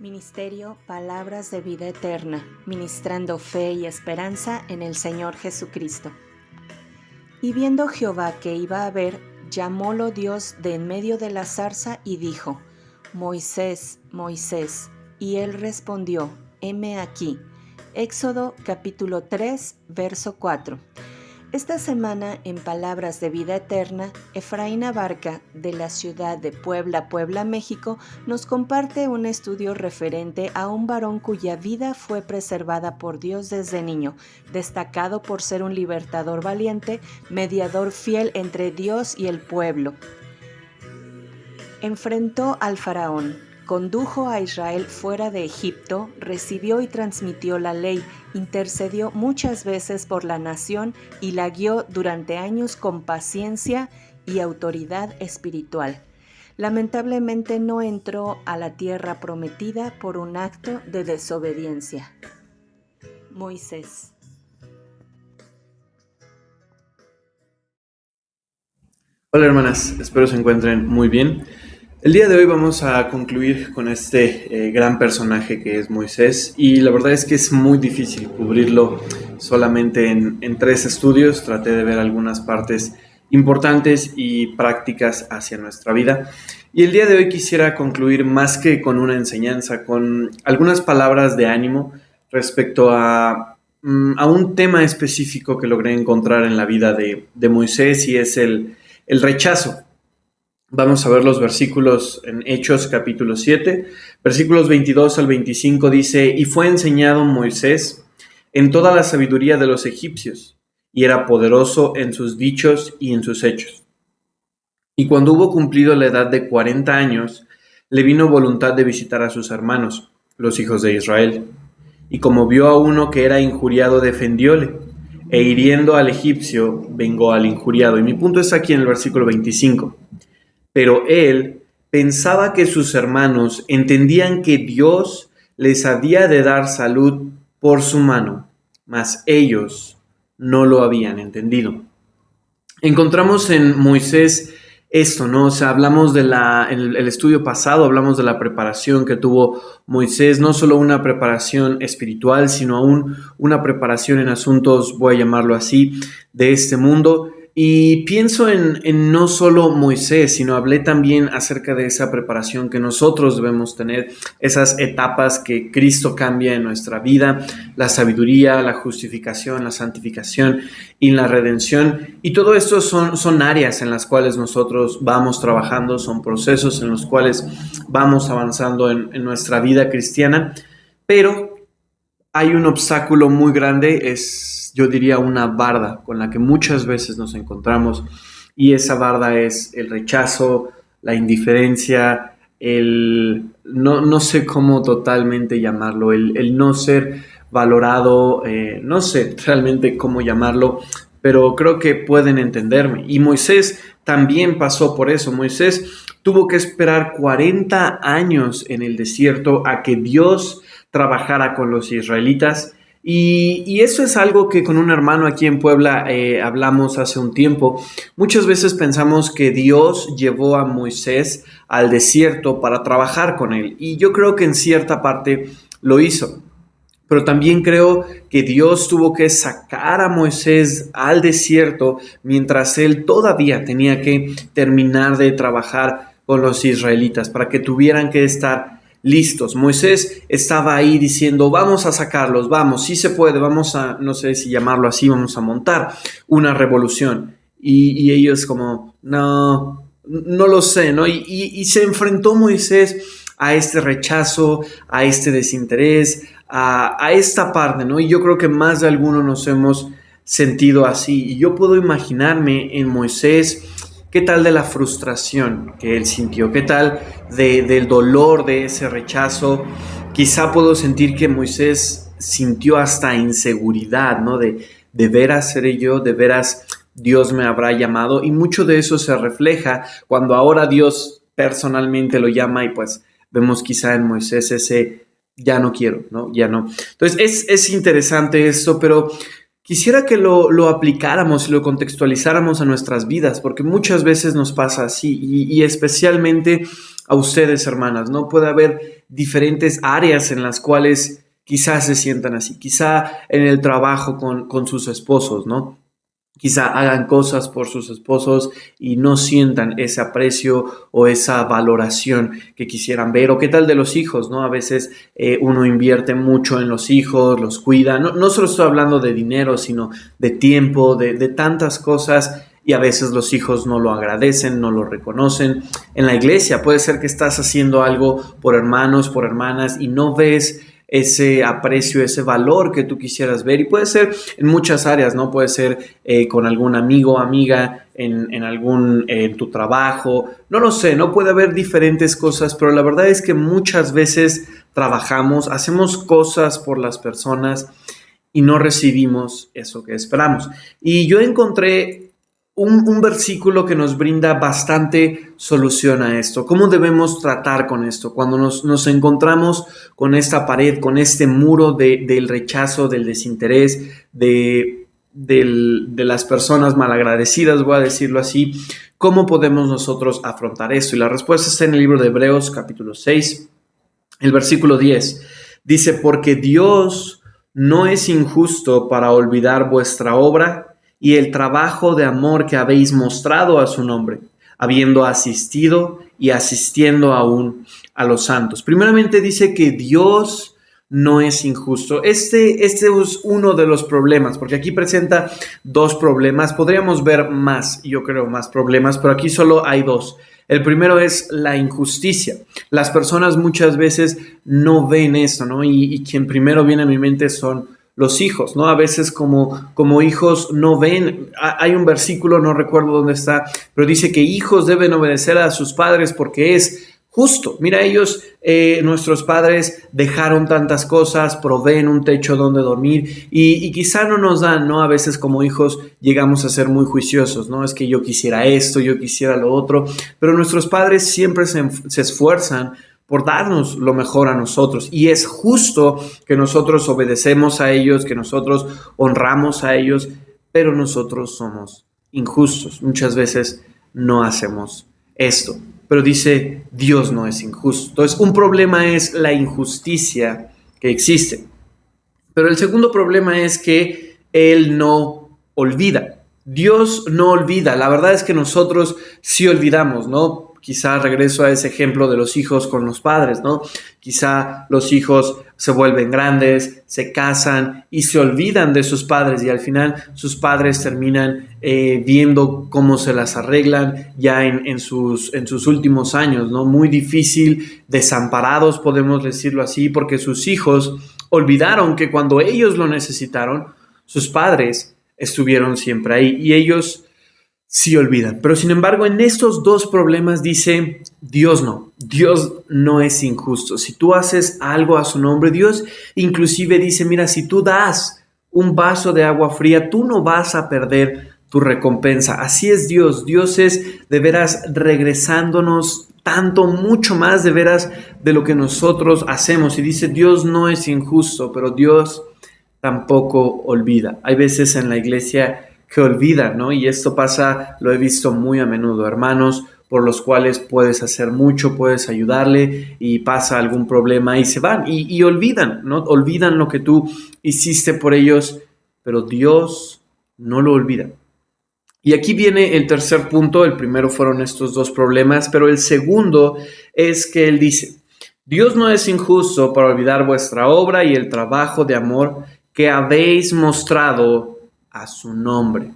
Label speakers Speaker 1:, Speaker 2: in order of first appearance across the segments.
Speaker 1: Ministerio Palabras de Vida Eterna, ministrando fe y esperanza en el Señor Jesucristo. Y viendo Jehová que iba a ver, llamólo Dios de en medio de la zarza y dijo: Moisés, Moisés. Y él respondió: heme aquí. Éxodo capítulo 3, verso 4. Esta semana, en Palabras de Vida Eterna, Efraín Abarca, de la ciudad de Puebla, México, nos comparte un estudio referente a un varón cuya vida fue preservada por Dios desde niño, destacado por ser un libertador valiente, mediador fiel entre Dios y el pueblo. Enfrentó al faraón, condujo a Israel fuera de Egipto, recibió y transmitió la ley, intercedió muchas veces por la nación y la guió durante años con paciencia y autoridad espiritual. Lamentablemente no entró a la tierra prometida por un acto de desobediencia. Moisés.
Speaker 2: Hola hermanas, espero se encuentren muy bien. El día de hoy vamos a concluir con este gran personaje que es Moisés, y la verdad es que es muy difícil cubrirlo solamente en 3 estudios. Traté de ver algunas partes importantes y prácticas hacia nuestra vida, y el día de hoy quisiera concluir más que con una enseñanza, con algunas palabras de ánimo respecto a un tema específico que logré encontrar en la vida de Moisés, y es el rechazo. Vamos a ver los versículos en Hechos capítulo 7, versículos 22 al 25 dice: y fue enseñado Moisés en toda la sabiduría de los egipcios, y era poderoso en sus dichos y en sus hechos. Y cuando hubo cumplido la edad de 40 años, le vino voluntad de visitar a sus hermanos, los hijos de Israel. Y como vio a uno que era injuriado, defendióle, e hiriendo al egipcio, vengó al injuriado. Y mi punto es aquí en el versículo 25. Pero él pensaba que sus hermanos entendían que Dios les había de dar salud por su mano, mas ellos no lo habían entendido. Encontramos en Moisés esto, ¿no? O sea, hablamos en el estudio pasado, hablamos de la preparación que tuvo Moisés, no solo una preparación espiritual, sino aún una preparación en asuntos, voy a llamarlo así, de este mundo. Y pienso en no solo Moisés, sino hablé también acerca de esa preparación que nosotros debemos tener, esas etapas que Cristo cambia en nuestra vida, la sabiduría, la justificación, la santificación y la redención. Y todo esto son áreas en las cuales nosotros vamos trabajando, son procesos en los cuales vamos avanzando en nuestra vida cristiana, pero hay un obstáculo muy grande, yo diría una barda con la que muchas veces nos encontramos, y esa barda es el rechazo, la indiferencia, no sé cómo totalmente llamarlo, el no ser valorado, no sé realmente cómo llamarlo, pero creo que pueden entenderme. Y Moisés también pasó por eso. Moisés tuvo que esperar 40 años en el desierto a que Dios trabajara con los israelitas, y eso es algo que con un hermano aquí en Puebla hablamos hace un tiempo. Muchas veces pensamos que Dios llevó a Moisés al desierto para trabajar con él, y yo creo que en cierta parte lo hizo, pero también creo que Dios tuvo que sacar a Moisés al desierto mientras él todavía tenía que terminar de trabajar con los israelitas para que tuvieran que estar listos. Moisés estaba ahí diciendo: vamos a sacarlos, vamos, sí se puede, vamos a, no sé si llamarlo así, vamos a montar una revolución. Y ellos como, no lo sé, ¿no? Y se enfrentó Moisés a este rechazo, a este desinterés, a esta parte, ¿no? Y yo creo que más de alguno nos hemos sentido así. Y yo puedo imaginarme en Moisés, ¿qué tal de la frustración que él sintió? ¿Qué tal del dolor de ese rechazo? Quizá puedo sentir que Moisés sintió hasta inseguridad, ¿no? De veras seré yo, de veras Dios me habrá llamado, y mucho de eso se refleja cuando ahora Dios personalmente lo llama, y pues vemos quizá en Moisés ese ya no quiero, ¿no? Ya no. Entonces es interesante esto, pero quisiera que lo aplicáramos y lo contextualizáramos a nuestras vidas, porque muchas veces nos pasa así, y especialmente a ustedes, hermanas, ¿no? Puede haber diferentes áreas en las cuales quizás se sientan así, quizá en el trabajo con sus esposos, ¿no? Quizá hagan cosas por sus esposos y no sientan ese aprecio o esa valoración que quisieran ver. O qué tal de los hijos, ¿no? A veces uno invierte mucho en los hijos, los cuida. No solo estoy hablando de dinero, sino de tiempo, de tantas cosas. Y a veces los hijos no lo agradecen, no lo reconocen. En la iglesia puede ser que estás haciendo algo por hermanos, por hermanas y no ves ese aprecio, ese valor que tú quisieras ver, y puede ser en muchas áreas, ¿no? Puede ser con algún amigo o amiga, en tu trabajo, no lo sé, no puede haber diferentes cosas, pero la verdad es que muchas veces trabajamos, hacemos cosas por las personas y no recibimos eso que esperamos. Y yo encontré un versículo que nos brinda bastante solución a esto. ¿Cómo debemos tratar con esto? Cuando nos encontramos con esta pared, con este muro del rechazo, del desinterés, de las personas malagradecidas, voy a decirlo así, ¿cómo podemos nosotros afrontar esto? Y la respuesta está en el libro de Hebreos, capítulo 6, el versículo 10. Dice, porque Dios no es injusto para olvidar vuestra obra y el trabajo de amor que habéis mostrado a su nombre, habiendo asistido y asistiendo aún a los santos. Primeramente dice que Dios no es injusto. Este es uno de los problemas, porque aquí presenta dos problemas. Podríamos ver más, yo creo, más problemas, pero aquí solo hay dos. El primero es la injusticia. Las personas muchas veces no ven esto, ¿no? Y quien primero viene a mi mente son los hijos, ¿no? A veces como hijos no ven. Hay un versículo, no recuerdo dónde está, pero dice que hijos deben obedecer a sus padres porque es justo. Mira, ellos, nuestros padres dejaron tantas cosas, proveen un techo donde dormir y quizá no nos dan, ¿no? A veces como hijos llegamos a ser muy juiciosos, ¿no? Es que yo quisiera esto, yo quisiera lo otro, pero nuestros padres siempre se esfuerzan por darnos lo mejor a nosotros. Y es justo que nosotros obedecemos a ellos, que nosotros honramos a ellos, pero nosotros somos injustos. Muchas veces no hacemos esto. Pero dice, Dios no es injusto. Entonces, un problema es la injusticia que existe. Pero el segundo problema es que Él no olvida. Dios no olvida. La verdad es que nosotros sí olvidamos, ¿no? Quizá regreso a ese ejemplo de los hijos con los padres, ¿no? Quizá los hijos se vuelven grandes, se casan y se olvidan de sus padres y al final sus padres terminan viendo cómo se las arreglan ya en sus últimos años, ¿no? Muy difícil, desamparados, podemos decirlo así, porque sus hijos olvidaron que cuando ellos lo necesitaron, sus padres estuvieron siempre ahí y ellos sí olvidan. Pero sin embargo, en estos dos problemas dice, Dios no es injusto. Si tú haces algo a su nombre, Dios inclusive dice, mira, si tú das un vaso de agua fría, tú no vas a perder tu recompensa. Así es Dios. Dios es de veras regresándonos tanto, mucho más de veras de lo que nosotros hacemos. Y dice, Dios no es injusto, pero Dios tampoco olvida. Hay veces en la iglesia que olvidan, ¿no? Y esto pasa, lo he visto muy a menudo, hermanos por los cuales puedes hacer mucho, puedes ayudarle y pasa algún problema y se van y olvidan, ¿no? Olvidan lo que tú hiciste por ellos, pero Dios no lo olvida. Y aquí viene el tercer punto. El primero fueron estos dos problemas, pero el segundo es que Él dice, Dios no es injusto para olvidar vuestra obra y el trabajo de amor que habéis mostrado a su nombre.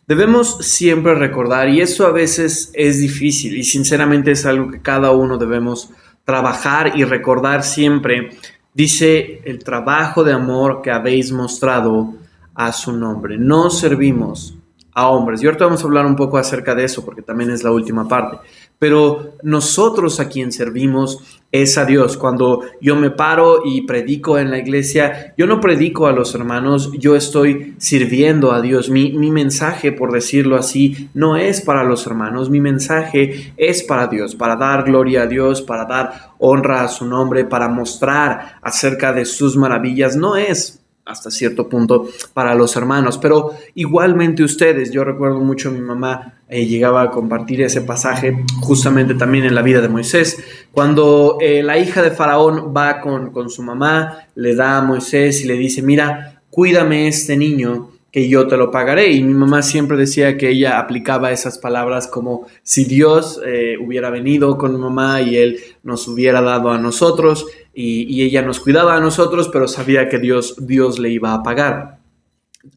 Speaker 2: Debemos siempre recordar, y eso a veces es difícil y sinceramente es algo que cada uno debemos trabajar y recordar siempre. Dice, el trabajo de amor que habéis mostrado a su nombre. No servimos a hombres. Y ahorita vamos a hablar un poco acerca de eso porque también es la última parte. Pero nosotros a quien servimos es a Dios. Cuando yo me paro y predico en la iglesia, yo no predico a los hermanos, yo estoy sirviendo a Dios. Mi mensaje, por decirlo así, no es para los hermanos, mi mensaje es para Dios, para dar gloria a Dios, para dar honra a su nombre, para mostrar acerca de sus maravillas. No es hasta cierto punto para los hermanos, pero igualmente ustedes. Yo recuerdo mucho a mi mamá llegaba a compartir ese pasaje justamente también en la vida de Moisés, cuando la hija de Faraón va con su mamá, le da a Moisés y le dice, mira, cuídame este niño que yo te lo pagaré. Y mi mamá siempre decía que ella aplicaba esas palabras como si Dios hubiera venido con mi mamá y Él nos hubiera dado a nosotros y ella nos cuidaba a nosotros, pero sabía que Dios le iba a pagar.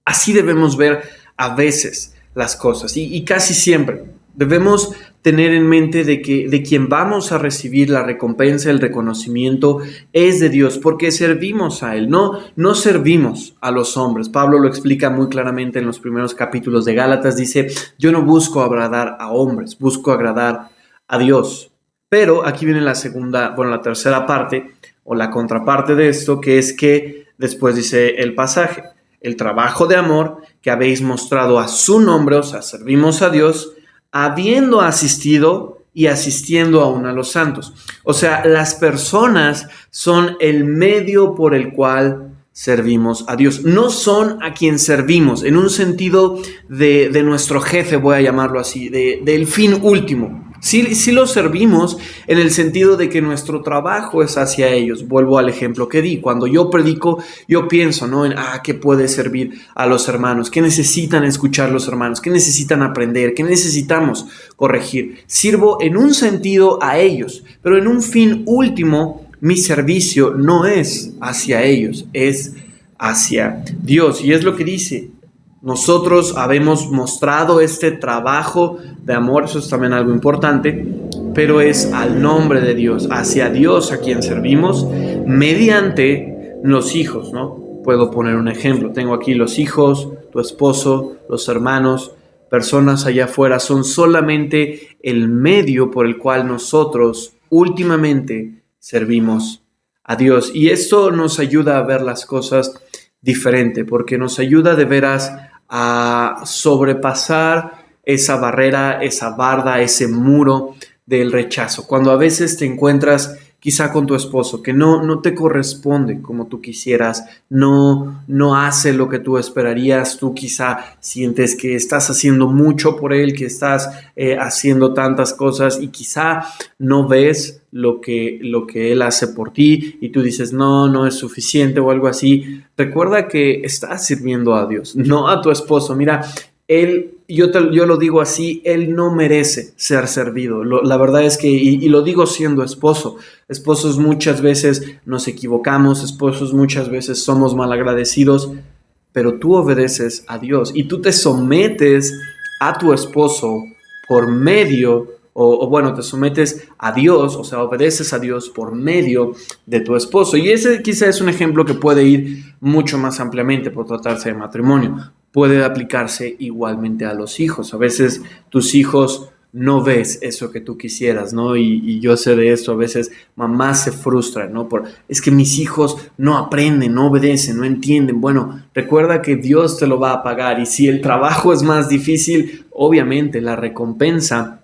Speaker 2: Así debemos ver a veces las cosas y casi siempre. Debemos tener en mente de quien vamos a recibir la recompensa, el reconocimiento, es de Dios, porque servimos a Él, no servimos a los hombres. Pablo lo explica muy claramente en los primeros capítulos de Gálatas, dice, yo no busco agradar a hombres, busco agradar a Dios. Pero aquí viene la tercera parte, o la contraparte de esto, que es que después dice el pasaje, el trabajo de amor que habéis mostrado a su nombre, o sea, servimos a Dios, habiendo asistido y asistiendo aún a los santos. O sea, las personas son el medio por el cual servimos a Dios. No son a quien servimos, en un sentido de nuestro jefe, voy a llamarlo así, del fin último. Sí los servimos en el sentido de que nuestro trabajo es hacia ellos. Vuelvo al ejemplo que di. Cuando yo predico, yo pienso, ¿no? En qué puede servir a los hermanos, qué necesitan escuchar los hermanos, qué necesitan aprender, qué necesitamos corregir. Sirvo en un sentido a ellos, pero en un fin último, mi servicio no es hacia ellos, es hacia Dios. Y es lo que dice. Nosotros habemos mostrado este trabajo de amor, eso es también algo importante, pero es al nombre de Dios, hacia Dios a quien servimos, mediante los hijos, ¿no? Puedo poner un ejemplo, tengo aquí los hijos, tu esposo, los hermanos, personas allá afuera, son solamente el medio por el cual nosotros últimamente servimos a Dios. Y esto nos ayuda a ver las cosas diferente, porque nos ayuda de veras a sobrepasar esa barrera, esa barda, ese muro del rechazo. Cuando a veces te encuentras quizá con tu esposo que no te corresponde como tú quisieras, no hace lo que tú esperarías, tú quizá sientes que estás haciendo mucho por él, que estás haciendo tantas cosas y quizá no ves lo que él hace por ti y tú dices no es suficiente o algo así. Recuerda que estás sirviendo a Dios, no a tu esposo. Mira, yo lo digo así, él no merece ser servido. La verdad es que, y lo digo siendo esposo, esposos muchas veces nos equivocamos, esposos muchas veces somos malagradecidos, pero tú obedeces a Dios y tú te sometes a tu esposo por medio, te sometes a Dios, o sea, obedeces a Dios por medio de tu esposo. Y ese quizá es un ejemplo que puede ir mucho más ampliamente por tratarse de matrimonio. Puede aplicarse igualmente a los hijos. A veces tus hijos no ves eso que tú quisieras, ¿no? Y yo sé de esto, a veces mamás se frustran, ¿no? Es que mis hijos no aprenden, no obedecen, no entienden. Bueno, recuerda que Dios te lo va a pagar y si el trabajo es más difícil, obviamente la recompensa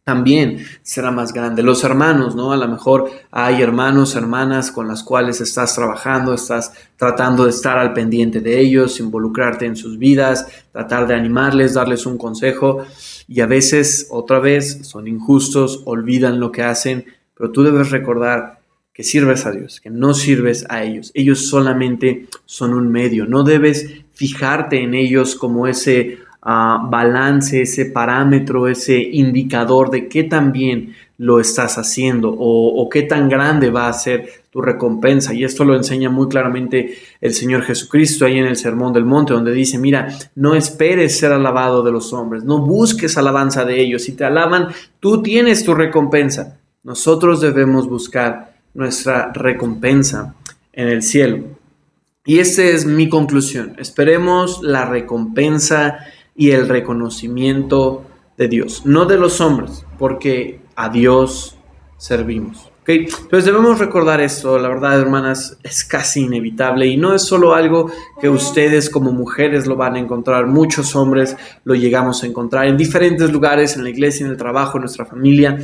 Speaker 2: también será más grande. Los hermanos, ¿no? A lo mejor hay hermanos, hermanas con las cuales estás trabajando, estás tratando de estar al pendiente de ellos, involucrarte en sus vidas, tratar de animarles, darles un consejo y a veces, otra vez, son injustos, olvidan lo que hacen, pero tú debes recordar que sirves a Dios, que no sirves a ellos. Ellos solamente son un medio. No debes fijarte en ellos como ese balance, ese parámetro, ese indicador de qué tan bien lo estás haciendo o qué tan grande va a ser tu recompensa. Y esto lo enseña muy claramente el Señor Jesucristo ahí en el Sermón del Monte, donde dice, mira, no esperes ser alabado de los hombres, no busques alabanza de ellos. Si te alaban, tú tienes tu recompensa. Nosotros debemos buscar nuestra recompensa en el cielo. Y esta es mi conclusión. Esperemos la recompensa y el reconocimiento de Dios, no de los hombres, porque a Dios servimos. ¿Okay? Entonces debemos recordar esto, la verdad, hermanas, es casi inevitable y no es solo algo que ustedes como mujeres lo van a encontrar, muchos hombres lo llegamos a encontrar en diferentes lugares, en la iglesia, en el trabajo, en nuestra familia.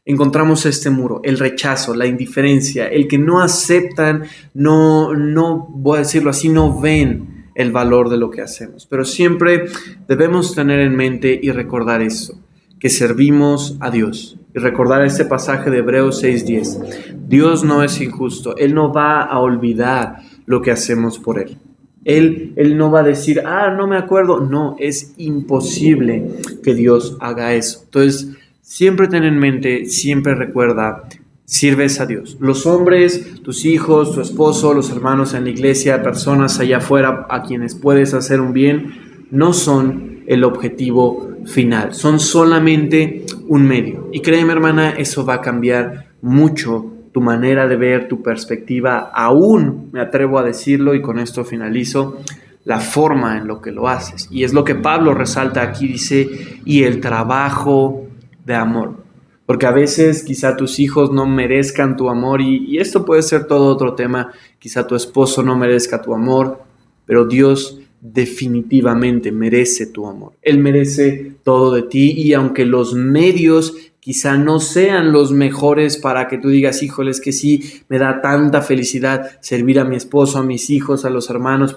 Speaker 2: encontramos este muro, el rechazo, la indiferencia, el que no aceptan, no voy a decirlo así, no ven el valor de lo que hacemos. Pero siempre debemos tener en mente y recordar eso, que servimos a Dios. Y recordar este pasaje de Hebreos 6:10. Dios no es injusto, Él no va a olvidar lo que hacemos por Él. Él no va a decir, no me acuerdo. No, es imposible que Dios haga eso. Entonces, siempre ten en mente, siempre recuerda, sirves a Dios. Los hombres, tus hijos, tu esposo, los hermanos en la iglesia, personas allá afuera a quienes puedes hacer un bien, no son el objetivo final, son solamente un medio. Y créeme, hermana, eso va a cambiar mucho tu manera de ver, tu perspectiva, aún, me atrevo a decirlo y con esto finalizo, la forma en lo que lo haces. Y es lo que Pablo resalta aquí, dice, y el trabajo de amor. Porque a veces quizá tus hijos no merezcan tu amor y esto puede ser todo otro tema, quizá tu esposo no merezca tu amor, pero Dios definitivamente merece tu amor. Él merece todo de ti y aunque los medios quizá no sean los mejores para que tú digas, híjoles, que sí, me da tanta felicidad servir a mi esposo, a mis hijos, a los hermanos,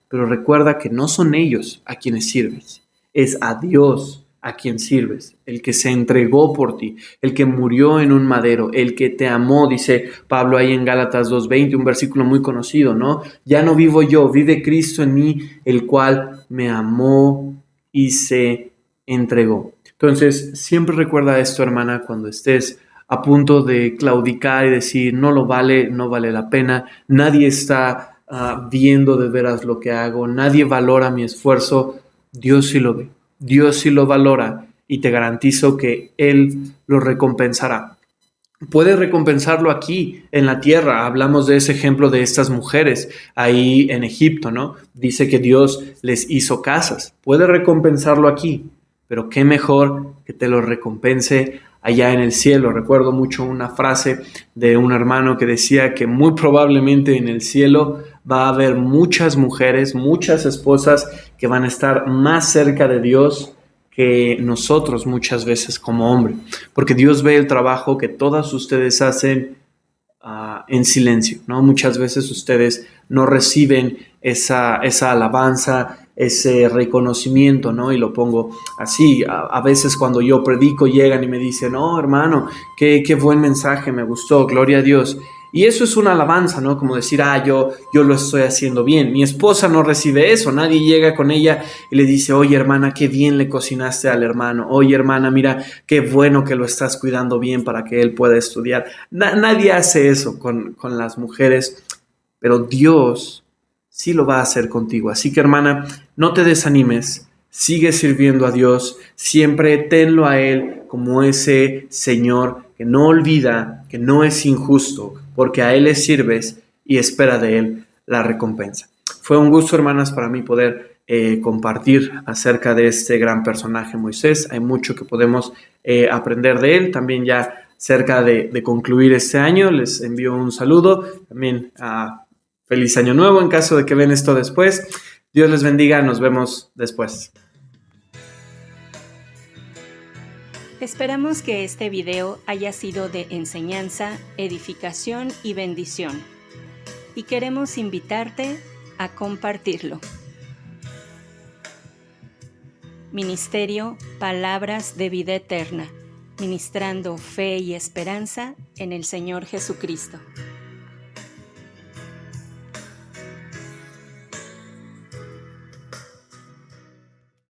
Speaker 2: pero recuerda que no son ellos a quienes sirves, es a Dios a quien sirves, el que se entregó por ti, el que murió en un madero, el que te amó, dice Pablo ahí en Gálatas 2:20, un versículo muy conocido, ¿no? Ya no vivo yo, vive Cristo en mí, el cual me amó y se entregó. Entonces, siempre recuerda esto, hermana, cuando estés a punto de claudicar y decir, no lo vale, no vale la pena, nadie está viendo de veras lo que hago, nadie valora mi esfuerzo, Dios sí lo ve. Dios sí lo valora y te garantizo que Él lo recompensará. Puede recompensarlo aquí en la tierra. Hablamos de ese ejemplo de estas mujeres ahí en Egipto, ¿no? Dice que Dios les hizo casas. Puede recompensarlo aquí, pero qué mejor que te lo recompense allá en el cielo. Recuerdo mucho una frase de un hermano que decía que muy probablemente en el cielo va a haber muchas mujeres, muchas esposas que van a estar más cerca de Dios que nosotros muchas veces como hombre, porque Dios ve el trabajo que todas ustedes hacen en silencio, ¿no? Muchas veces ustedes no reciben esa alabanza, ese reconocimiento, ¿no? Y lo pongo así, a veces cuando yo predico llegan y me dicen, oh hermano, qué buen mensaje, me gustó, gloria a Dios. Y eso es una alabanza, ¿no? Como decir, yo lo estoy haciendo bien. Mi esposa no recibe eso, nadie llega con ella y le dice, oye hermana, qué bien le cocinaste al hermano, oye hermana, mira, qué bueno que lo estás cuidando bien para que él pueda estudiar. Nadie hace eso con las mujeres, pero Dios sí lo va a hacer contigo. Así que hermana, no te desanimes, sigue sirviendo a Dios, siempre tenlo a Él como ese Señor que no olvida, que no es injusto, porque a Él le sirves y espera de Él la recompensa. Fue un gusto, hermanas, para mí poder compartir acerca de este gran personaje Moisés. Hay mucho que podemos aprender de él. También ya cerca de concluir este año, les envío un saludo. También feliz año nuevo en caso de que ven esto después. Dios les bendiga, nos vemos después.
Speaker 1: Esperamos que este video haya sido de enseñanza, edificación y bendición. Y queremos invitarte a compartirlo. Ministerio Palabras de Vida Eterna, ministrando fe y esperanza en el Señor Jesucristo.